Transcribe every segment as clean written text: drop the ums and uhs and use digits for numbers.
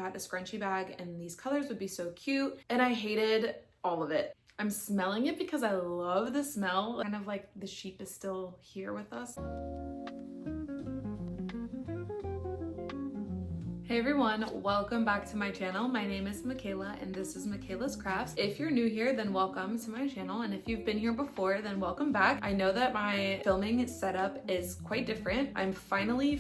that a scrunchie bag in these colors would be so cute, and I hated all of it. I'm smelling it because I love the smell, kind of like the sheep is still here with us. Hey everyone, welcome back to my channel. My name is Mckayla and this is Mckayla's Crafts. If you're new here, then welcome to my channel, and if you've been here before, then welcome back. I know that my filming setup is quite different. I'm finally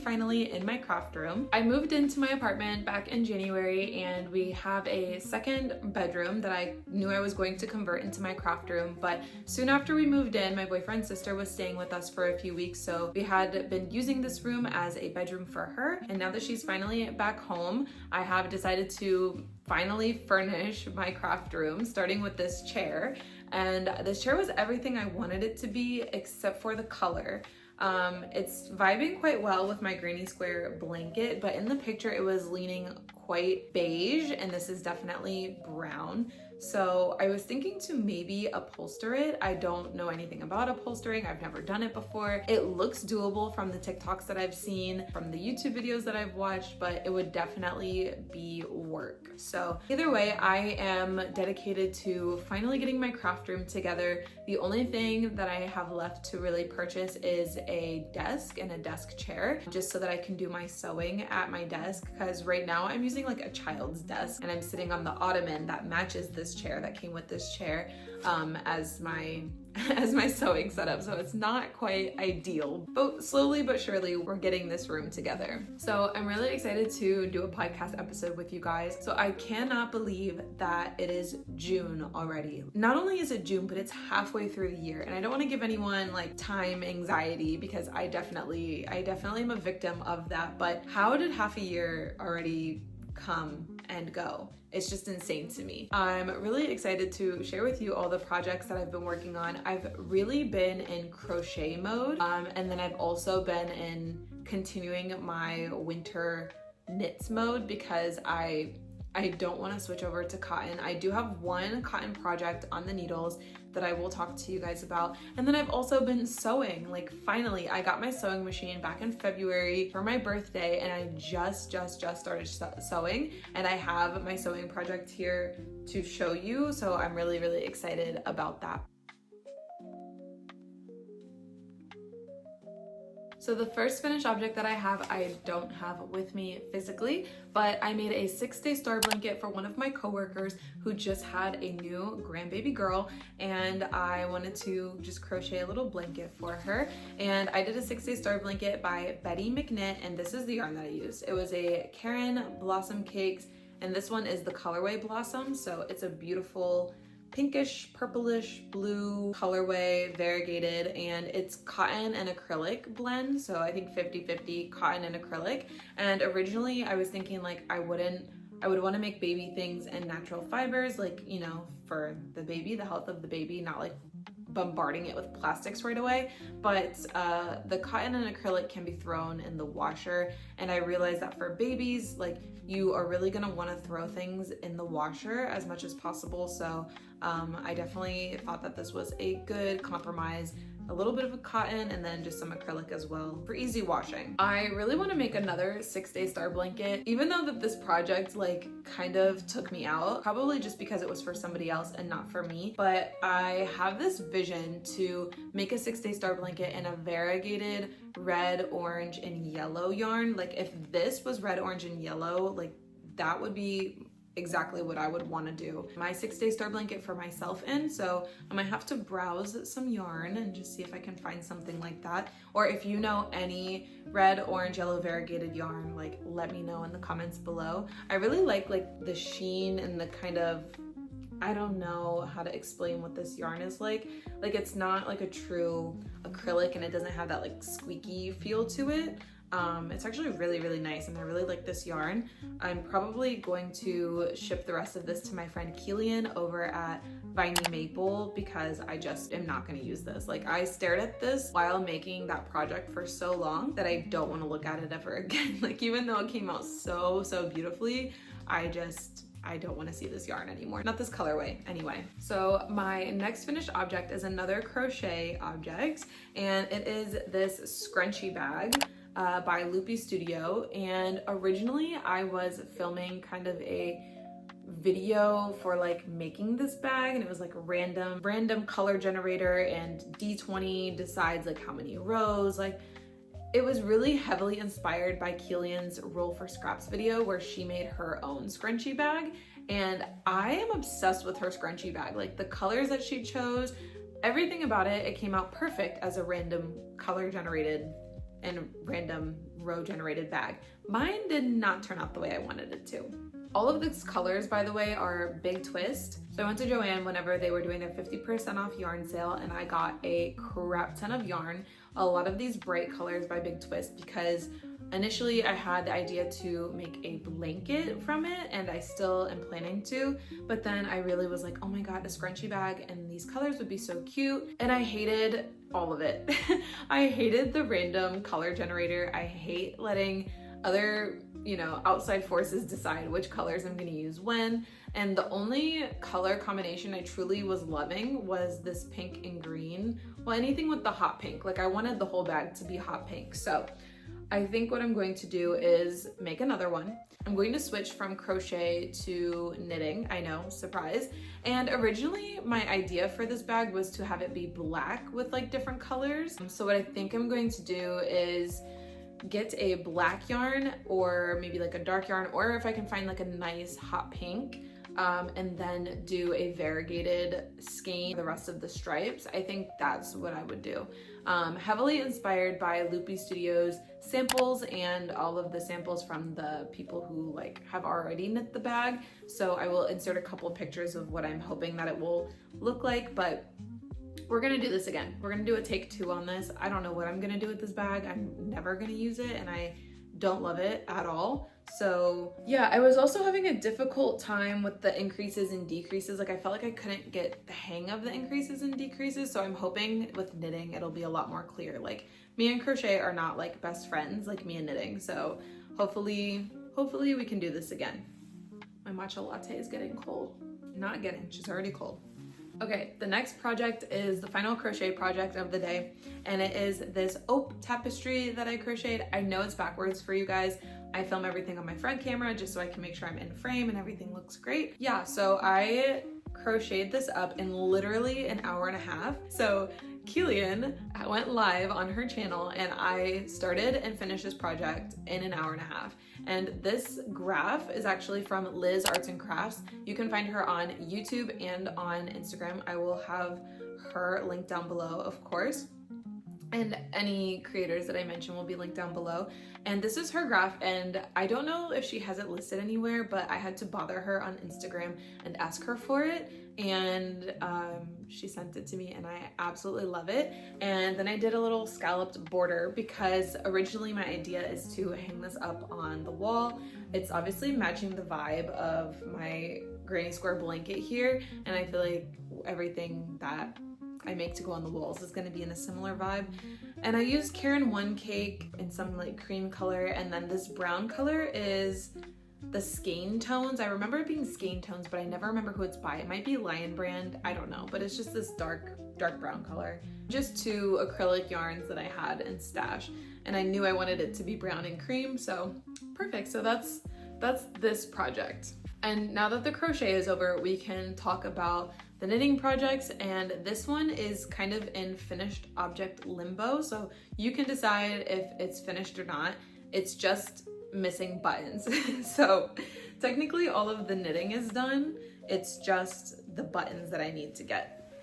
in my craft room. I moved into my apartment back in January, and we have a second bedroom that I knew I was going to convert into my craft room, but soon after we moved in, my boyfriend's sister was staying with us for a few weeks, so we had been using this room as a bedroom for her, and now that she's finally back home, I have decided to finally furnish my craft room, starting with this chair. And this chair was everything I wanted it to be except for the color. It's vibing quite well with my granny square blanket, but in the picture it was leaning quite beige, and this is definitely brown. So I was thinking to maybe upholster it. I don't know anything about upholstering. I've never done it before. It looks doable from the TikToks that I've seen, from the YouTube videos that I've watched, but it would definitely be work. So either way, I am dedicated to finally getting my craft room together. The only thing that I have left to really purchase is a desk and a desk chair, just so that I can do my sewing at my desk, because right now I'm using like a child's desk and I'm sitting on the ottoman that matches this chair that came with this chair as my sewing setup, so it's not quite ideal, but slowly but surely we're getting this room together. So I'm really excited to do a podcast episode with you guys. So I cannot believe that it is June already. Not only is it June, but it's halfway through the year, and I don't want to give anyone like time anxiety, because I definitely am a victim of that. But how did half a year already come and go? It's just insane to me. I'm really excited to share with you all the projects that I've been working on. I've really been in crochet mode, and then I've also been in continuing my winter knits mode, because I don't want to switch over to cotton. I do have one cotton project on the needles that I will talk to you guys about. And then I've also been sewing. Like, finally, I got my sewing machine back in February for my birthday, and I just started sewing, and I have my sewing project here to show you. So I'm really excited about that. So the first finished object that I don't have with me physically, but I made a 6-day star blanket for one of my coworkers who just had a new grandbaby girl, and I wanted to just crochet a little blanket for her. And I did a 6-day star blanket by Betty McKnit, and this is the yarn that I used. It was a Karen Blossom Cakes, and this one is the colorway Blossom, so it's a beautiful pinkish, purplish, blue colorway, variegated, and it's cotton and acrylic blend, so I think 50-50 cotton and acrylic. And originally I was thinking like I would want to make baby things in natural fibers, like, you know, for the baby, the health of the baby, not like bombarding it with plastics right away. But the cotton and acrylic can be thrown in the washer, and I realized that for babies, like, you are really gonna want to throw things in the washer as much as possible. So I definitely thought that this was a good compromise. A little bit of a cotton and then just some acrylic as well for easy washing. I really want to make another 6-day star blanket, even though that this project like kind of took me out, probably just because it was for somebody else and not for me. But I have this vision to make a 6-day star blanket in a variegated red, orange, and yellow yarn. Like, if this was red, orange, and yellow, like, that would be exactly what I would want to do my 6-day star blanket for myself in. So I might have to browse some yarn and just see if I can find something like that. Or if you know any red, orange, yellow variegated yarn, like, let me know in the comments below. I really like the sheen and the kind of, I don't know how to explain what this yarn is like. Like, it's not like a true acrylic, and it doesn't have that like squeaky feel to it. It's actually really nice, and I really like this yarn. I'm probably going to ship the rest of this to my friend Keelian over at Viney Maple, because I just am not going to use this. Like, I stared at this while making that project for so long that I don't want to look at it ever again. Like, even though it came out so beautifully, I don't want to see this yarn anymore. Not this colorway anyway. So my next finished object is another crochet object, and it is this scrunchie bag. by Loopy Studio. And originally I was filming kind of a video for like making this bag, and it was like a random color generator, and D20 decides like how many rows. Like, it was really heavily inspired by Keelan's Roll for Scraps video where she made her own scrunchie bag, and I am obsessed with her scrunchie bag. Like, the colors that she chose, everything about it, it came out perfect as a random color generated and random row generated bag. Mine did not turn out the way I wanted it to. All of these colors, by the way, are Big Twist. So I went to Joann whenever they were doing their 50% off yarn sale, and I got a crap ton of yarn. A lot of these bright colors by Big Twist, because initially I had the idea to make a blanket from it, and I still am planning to, but then I really was like, oh my god, a scrunchie bag and these colors would be so cute, and I hated all of it. I hated the random color generator. I hate letting other, outside forces decide which colors I'm gonna use when. And the only color combination I truly was loving was this pink and green. Well, anything with the hot pink. Like, I wanted the whole bag to be hot pink. So I think what I'm going to do is make another one. I'm going to switch from crochet to knitting. I know, surprise. And originally my idea for this bag was to have it be black with like different colors. So what I think I'm going to do is get a black yarn, or maybe like a dark yarn, or if I can find like a nice hot pink, and then do a variegated skein the rest of the stripes. I think that's what I would do. Heavily inspired by Loopy Studios samples and all of the samples from the people who like have already knit the bag. So I will insert a couple of pictures of what I'm hoping that it will look like, but we're gonna do this again. We're gonna do a take 2 on this. I don't know what I'm gonna do with this bag. I'm never gonna use it, and I don't love it at all. So yeah, I was also having a difficult time with the increases and decreases. Like, I felt like I couldn't get the hang of the increases and decreases. So I'm hoping with knitting, it'll be a lot more clear. Like, me and crochet are not like best friends like me and knitting. So hopefully we can do this again. My matcha latte is getting cold. Not getting, she's already cold. Okay, the next project is the final crochet project of the day, and it is this ope tapestry that I crocheted. I know it's backwards for you guys. I film everything on my front camera just so I can make sure I'm in frame and everything looks great. Yeah, so I crocheted this up in literally an hour and a half. So Keelan went live on her channel, and I started and finished this project in an hour and a half. And this graph is actually from Liz Arts and Crafts. You can find her on YouTube and on Instagram. I will have her linked down below, of course. And any creators that I mentioned will be linked down below. And this is her graph, and I don't know if she has it listed anywhere, but I had to bother her on Instagram and ask her for it. And she sent it to me, and I absolutely love it. And then I did a little scalloped border because originally my idea is to hang this up on the wall. It's obviously matching the vibe of my granny square blanket here, and I feel like everything that I make to go on the walls is going to be in a similar vibe. And I used Karen One Cake in some like cream color, and then this brown color is the Skein Tones. I remember it being Skein Tones, but I never remember who it's by. It might be Lion Brand, I don't know, but it's just this dark brown color. Just 2 acrylic yarns that I had in stash, and I knew I wanted it to be brown and cream, so perfect. So that's this project. And now that the crochet is over, we can talk about the knitting projects, and this one is kind of in finished object limbo, so you can decide if it's finished or not. It's just missing buttons. So technically all of the knitting is done. It's just the buttons that I need to get.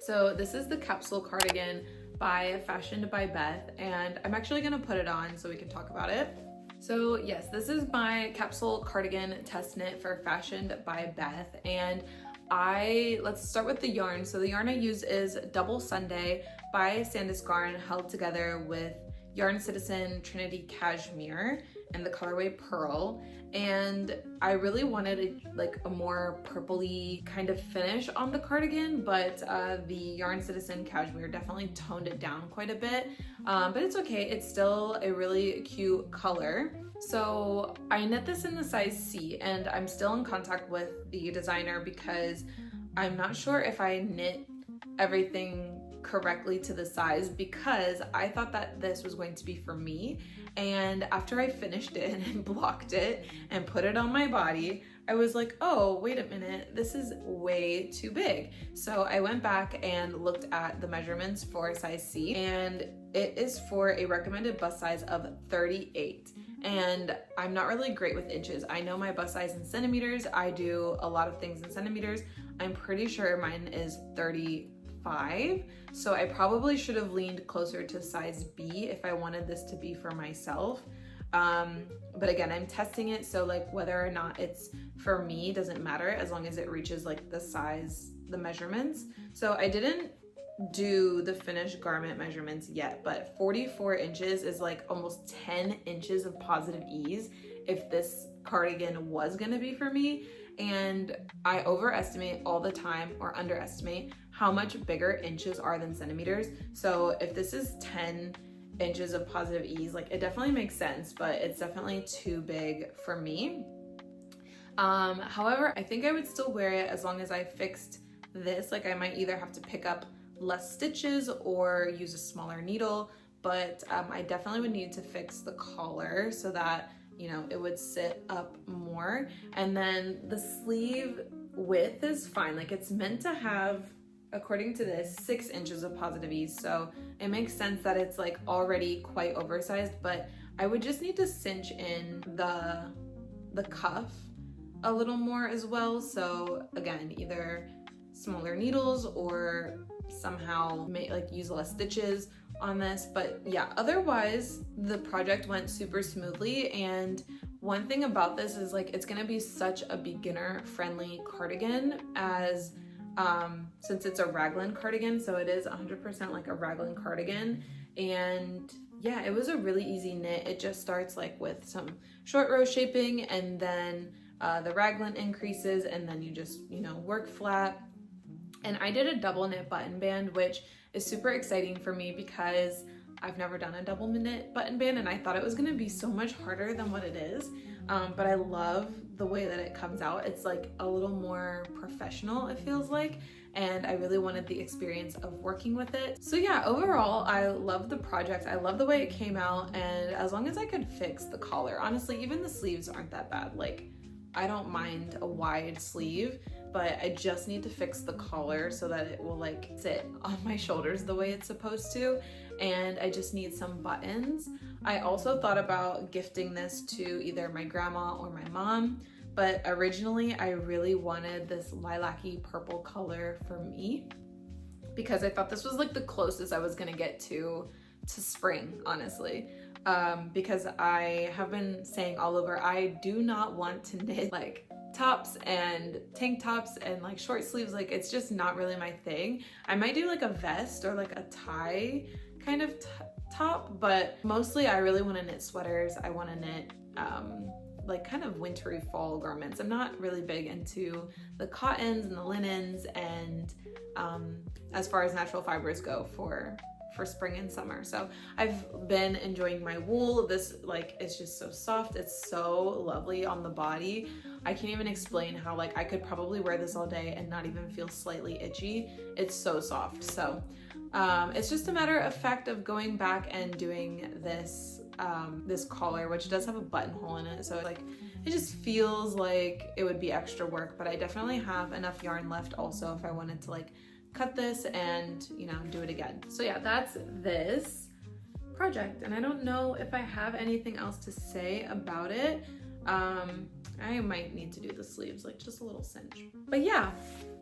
So this is the Capsule Cardigan by Fashioned by Beth, and I'm actually gonna put it on so we can talk about it. So yes, this is my Capsule Cardigan test knit for Fashioned by Beth, and let's start with the yarn. So the yarn I use is Double Sunday by Sandusgarn, held together with Yarn Citizen Trinity Cashmere and the colorway Pearl. And I really wanted a more purpley kind of finish on the cardigan, but the Yarn Citizen Cashmere definitely toned it down quite a bit. But it's okay, it's still a really cute color. So I knit this in the size C, and I'm still in contact with the designer because I'm not sure if I knit everything correctly to the size because I thought that this was going to be for me. And after I finished it and blocked it and put it on my body, I was like, oh, wait a minute, this is way too big. So I went back and looked at the measurements for size C, and it is for a recommended bust size of 38. And I'm not really great with inches. I know my bust size in centimeters. I do a lot of things in centimeters. I'm pretty sure mine is 35. So I probably should have leaned closer to size B if I wanted this to be for myself. But again, I'm testing it, so like whether or not it's for me doesn't matter as long as it reaches like the size, the measurements. So I didn't do the finished garment measurements yet, but 44 inches is like almost 10 inches of positive ease if this cardigan was gonna be for me. And I overestimate all the time or underestimate how much bigger inches are than centimeters. So if this is 10 inches of positive ease, like it definitely makes sense, but it's definitely too big for me. However, I think I would still wear it as long as I fixed this. Like I might either have to pick up less stitches or use a smaller needle, but I definitely would need to fix the collar so that, you know, it would sit up more. And then the sleeve width is fine. Like it's meant to have, according to this, 6 inches of positive ease. So it makes sense that it's like already quite oversized, but I would just need to cinch in the cuff a little more as well. So again, either smaller needles or somehow use less stitches on this. But yeah, otherwise the project went super smoothly. And one thing about this is like it's gonna be such a beginner friendly cardigan, as since it's a raglan cardigan, so it is 100% like a raglan cardigan. And yeah, it was a really easy knit. It just starts like with some short row shaping, and then the raglan increases, and then you just, you know, work flat. And I did a double knit button band, which is super exciting for me because I've never done a double knit button band, and I thought it was gonna be so much harder than what it is. But I love the way that it comes out. It's like a little more professional, it feels like, and I really wanted the experience of working with it. So yeah, overall, I love the project. I love the way it came out, and as long as I could fix the collar, honestly, even the sleeves aren't that bad. Like, I don't mind a wide sleeve, but I just need to fix the collar so that it will like sit on my shoulders the way it's supposed to. And I just need some buttons. I also thought about gifting this to either my grandma or my mom, but originally I really wanted this lilac-y purple color for me because I thought this was like the closest I was gonna get to spring, honestly. Because I have been saying all over, I do not want to knit like tops and tank tops and like short sleeves. Like it's just not really my thing. I might do like a vest or like a tie kind of top, but mostly I really want to knit sweaters. I want to knit like kind of wintry fall garments. I'm not really big into the cottons and the linens, and as far as natural fibers go for spring and summer. So I've been enjoying my wool. This like is just so soft. It's so lovely on the body. I can't even explain how like I could probably wear this all day and not even feel slightly itchy. It's so soft. So it's just a matter of fact of going back and doing this this collar, which does have a buttonhole in it. So like it just feels like it would be extra work, but I definitely have enough yarn left also if I wanted to like cut this and, you know, do it again. So yeah, that's this project. And I don't know if I have anything else to say about it. I might need to do the sleeves, like just a little cinch. But yeah,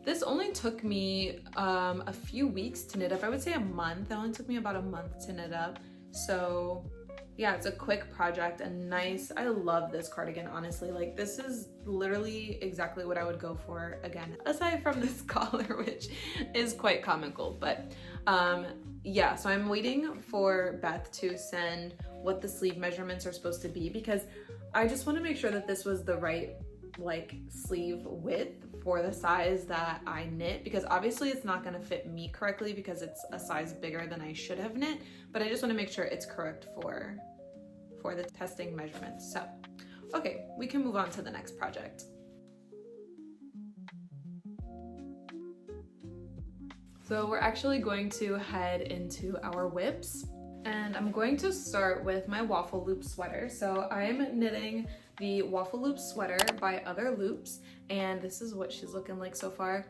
this only took me a few weeks to knit up. I would say a month. It only took me about a month to knit up. So yeah, it's a quick project and nice. I love this cardigan, honestly. Like this is literally exactly what I would go for again, aside from this collar, which is quite comical. But yeah, so I'm waiting for Beth to send what the sleeve measurements are supposed to be, because I just want to make sure that this was the right like sleeve width for the size that I knit, because obviously it's not going to fit me correctly because it's a size bigger than I should have knit, but I just want to make sure it's correct for the testing measurements. So okay, we can move on to the next project. So we're actually going to head into our whips, and I'm going to start with my waffle loop sweater. So I'm knitting the waffle loop sweater by Other Loops, and this is what she's looking like so far.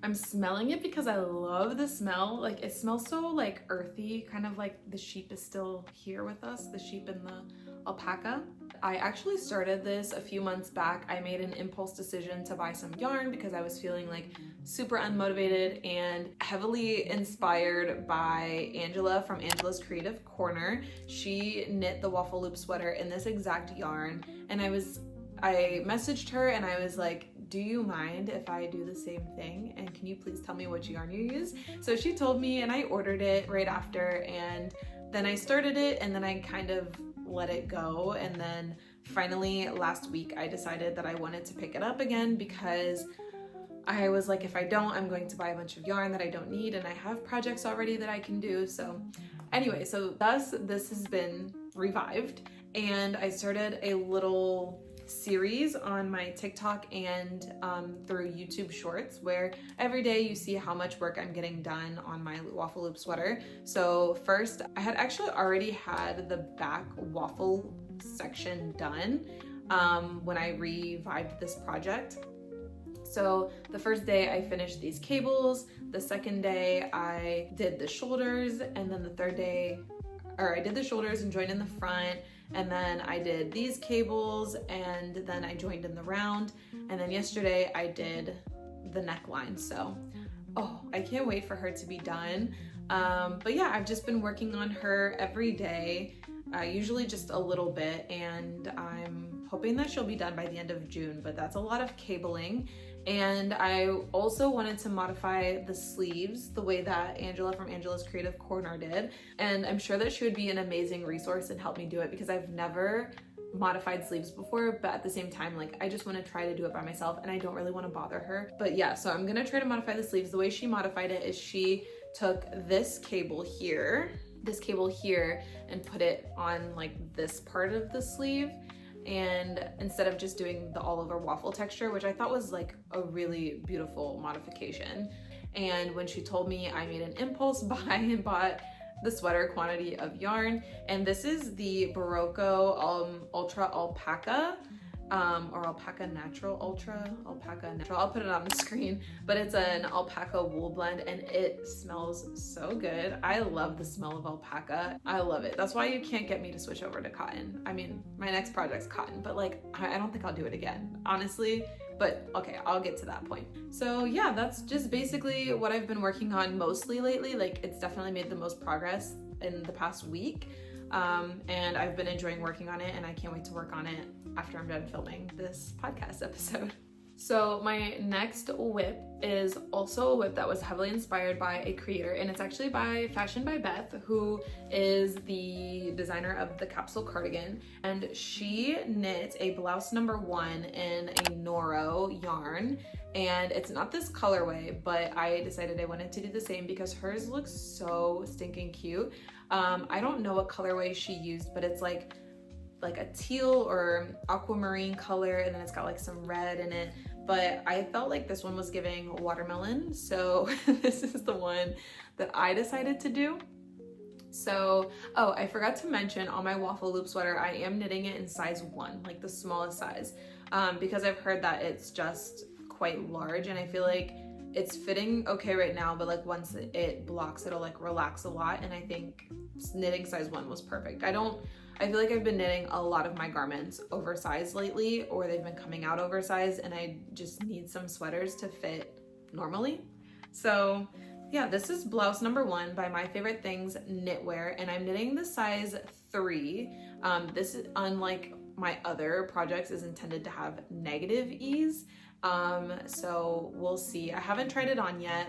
I'm smelling it because I love the smell. Like, it smells so like earthy, kind of like the sheep is still here with us, the sheep and the alpaca. I actually started this a few months back. I made an impulse decision to buy some yarn because I was feeling like super unmotivated, and heavily inspired by Angela from Angela's Creative Corner. She knit the waffle loop sweater in this exact yarn, and I messaged her and I was like, do you mind if I do the same thing? And can you please tell me which yarn you use? So she told me, and I ordered it right after, and then I started it, and then I kind of let it go. And then finally last week I decided that I wanted to pick it up again because I was like, if I don't, I'm going to buy a bunch of yarn that I don't need, and I have projects already that I can do. So anyway, so thus this has been revived, and I started a little series on my TikTok and through YouTube Shorts, where every day you see how much work I'm getting done on my waffle loop sweater. So first, I had actually already had the back waffle section done when I revived this project. So the first day I finished these cables, the second day I did the shoulders, and then the third day, I did the shoulders and joined in the front, and then I did these cables, and then I joined in the round, and then yesterday I did the neckline. So, I can't wait for her to be done. But yeah, I've just been working on her every day, usually just a little bit, and I'm hoping that she'll be done by the end of June, but that's a lot of cabling. And I also wanted to modify the sleeves the way that Angela from Angela's Creative Corner did. And I'm sure that she would be an amazing resource and help me do it, because I've never modified sleeves before, but at the same time, like, I just want to try to do it by myself, and I don't really want to bother her. But yeah, so I'm gonna try to modify the sleeves. The way she modified it is she took this cable here, and put it on like this part of the sleeve, and instead of just doing the all over waffle texture, which I thought was like a really beautiful modification. And when she told me, I made an impulse buy and bought the sweater quantity of yarn, and this is the Barocco Ultra Alpaca, or Alpaca Natural, Alpaca Natural. I'll put it on the screen, but it's an alpaca wool blend, and it smells so good. I love the smell of alpaca. I love it. That's why you can't get me to switch over to cotton. I mean, my next project's cotton, but like, I don't think I'll do it again, honestly. But okay, I'll get to that point. So yeah, that's just basically what I've been working on mostly lately. Like, it's definitely made the most progress in the past week. And I've been enjoying working on it, and I can't wait to work on it after I'm done filming this podcast episode. So my next whip is also a whip that was heavily inspired by a creator, and it's actually by Fashion by Beth, who is the designer of the Capsule Cardigan, and she knit a blouse #1 in a Noro yarn, and it's not this colorway, but I decided I wanted to do the same because hers looks so stinking cute. I don't know what colorway she used, but it's like a teal or aquamarine color, and then it's got like some red in it, but I felt like this one was giving watermelon, so this is the one that I decided to do. So, I forgot to mention, on my waffle loop sweater, I am knitting it in size 1, like the smallest size, because I've heard that it's just quite large, and I feel like it's fitting okay right now, but like once it blocks, it'll like relax a lot, and I think knitting size 1 was perfect. I feel like I've been knitting a lot of my garments oversized lately, or they've been coming out oversized, and I just need some sweaters to fit normally. So yeah, this is blouse #1 by My Favorite Things Knitwear, and I'm knitting the size 3. This is, unlike my other projects, is intended to have negative ease. So we'll see. I haven't tried it on yet,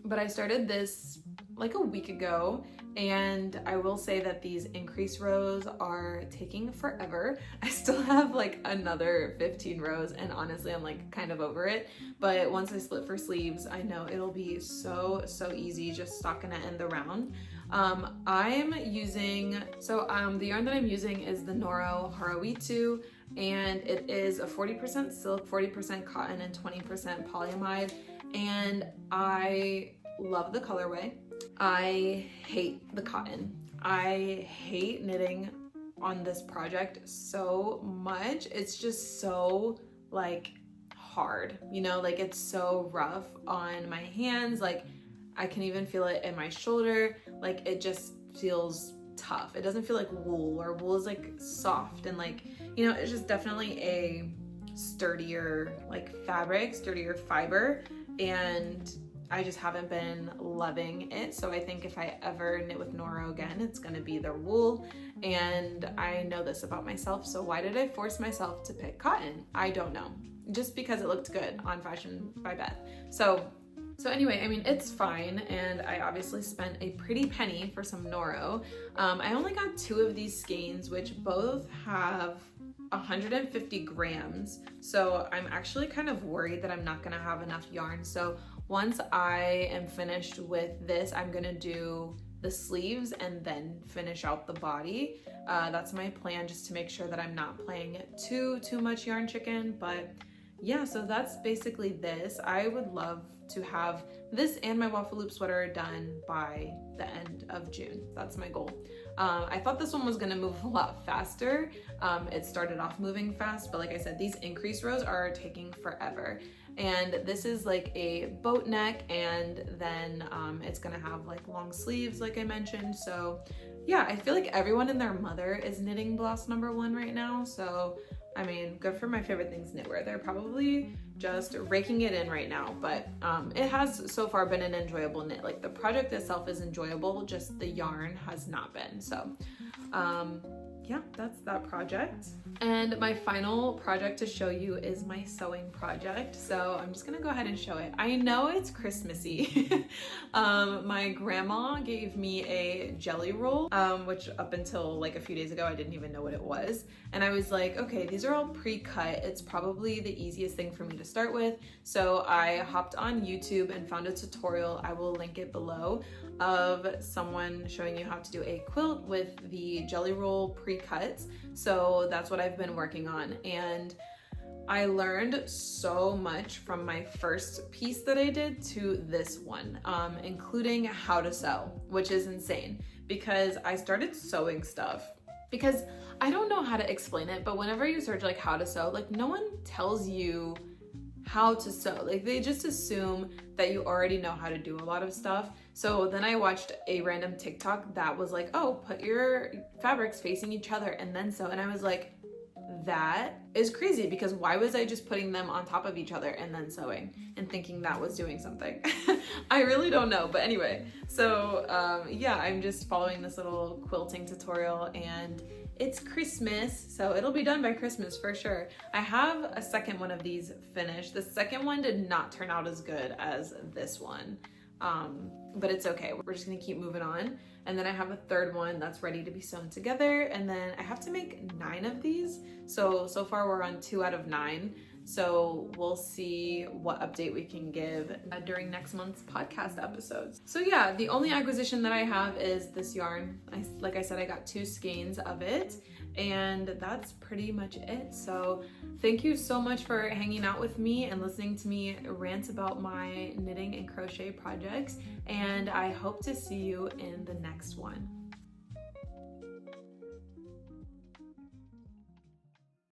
but I started this like a week ago, and I will say that these increase rows are taking forever. I still have like another 15 rows, and honestly I'm like kind of over it, but once I split for sleeves, I know it'll be so easy just stockinette in the round. I'm using, the yarn that I'm using is the Noro Haroitu, and it is a 40% silk, 40% cotton, and 20% polyamide, and I love the colorway. I hate the cotton. I hate knitting on this project so much. It's just so like hard, you know, like it's so rough on my hands. Like I can even feel it in my shoulder. Like it just feels tough. It doesn't feel like wool, or wool is like soft and like, you know, it's just definitely a sturdier like fabric, sturdier fiber, and I just haven't been loving it. So I think if I ever knit with Noro again, it's gonna be their wool. And I know this about myself, so why did I force myself to pick cotton? I don't know. Just because it looked good on Fashion by Beth. So anyway, I mean, it's fine, and I obviously spent a pretty penny for some Noro. I only got 2 of these skeins, which both have 150 grams. So I'm actually kind of worried that I'm not gonna have enough yarn. So once I am finished with this, I'm gonna do the sleeves and then finish out the body. That's my plan, just to make sure that I'm not playing too much yarn chicken. But yeah, so that's basically this. I would love to have this and my waffle loop sweater done by the end of June. That's my goal. I thought this one was gonna move a lot faster. It started off moving fast, but like I said, these increase rows are taking forever. And this is like a boat neck, and then it's gonna have like long sleeves like I mentioned. So yeah, I feel like everyone and their mother is knitting Blouse #1 right now. So I mean, good for my favorite things knitwear. They're probably just raking it in right now, but it has so far been an enjoyable knit. Like the project itself is enjoyable, just the yarn has not been. So yeah, that's that project. And my final project to show you is my sewing project. So I'm just gonna go ahead and show it. I know it's Christmassy. My grandma gave me a jelly roll, which up until like a few days ago, I didn't even know what it was. And I was like, okay, these are all pre-cut. It's probably the easiest thing for me to start with. So I hopped on YouTube and found a tutorial, I will link it below, of someone showing you how to do a quilt with the jelly roll pre-cuts. So that's what I've been working on, and I learned so much from my first piece that I did to this one, including how to sew, which is insane because I started sewing stuff because I don't know how to explain it, but whenever you search like how to sew, like no one tells you how to sew. Like they just assume that you already know how to do a lot of stuff. So then I watched a random TikTok that was like, oh, put your fabrics facing each other and then sew. And I was like, that is crazy, because why was I just putting them on top of each other and then sewing and thinking that was doing something? I really don't know. But anyway, so yeah, I'm just following this little quilting tutorial, and it's Christmas, so it'll be done by Christmas for sure. I have a second one of these finished. The second one did not turn out as good as this one, but it's okay. We're just gonna keep moving on. And then I have a third one that's ready to be sewn together. And then I have to make 9 of these. So far we're on 2 out of 9. So we'll see what update we can give during next month's podcast episodes. So yeah, the only acquisition that I have is this yarn. Like I said, I got 2 skeins of it, and that's pretty much it. So thank you so much for hanging out with me and listening to me rant about my knitting and crochet projects. And I hope to see you in the next one.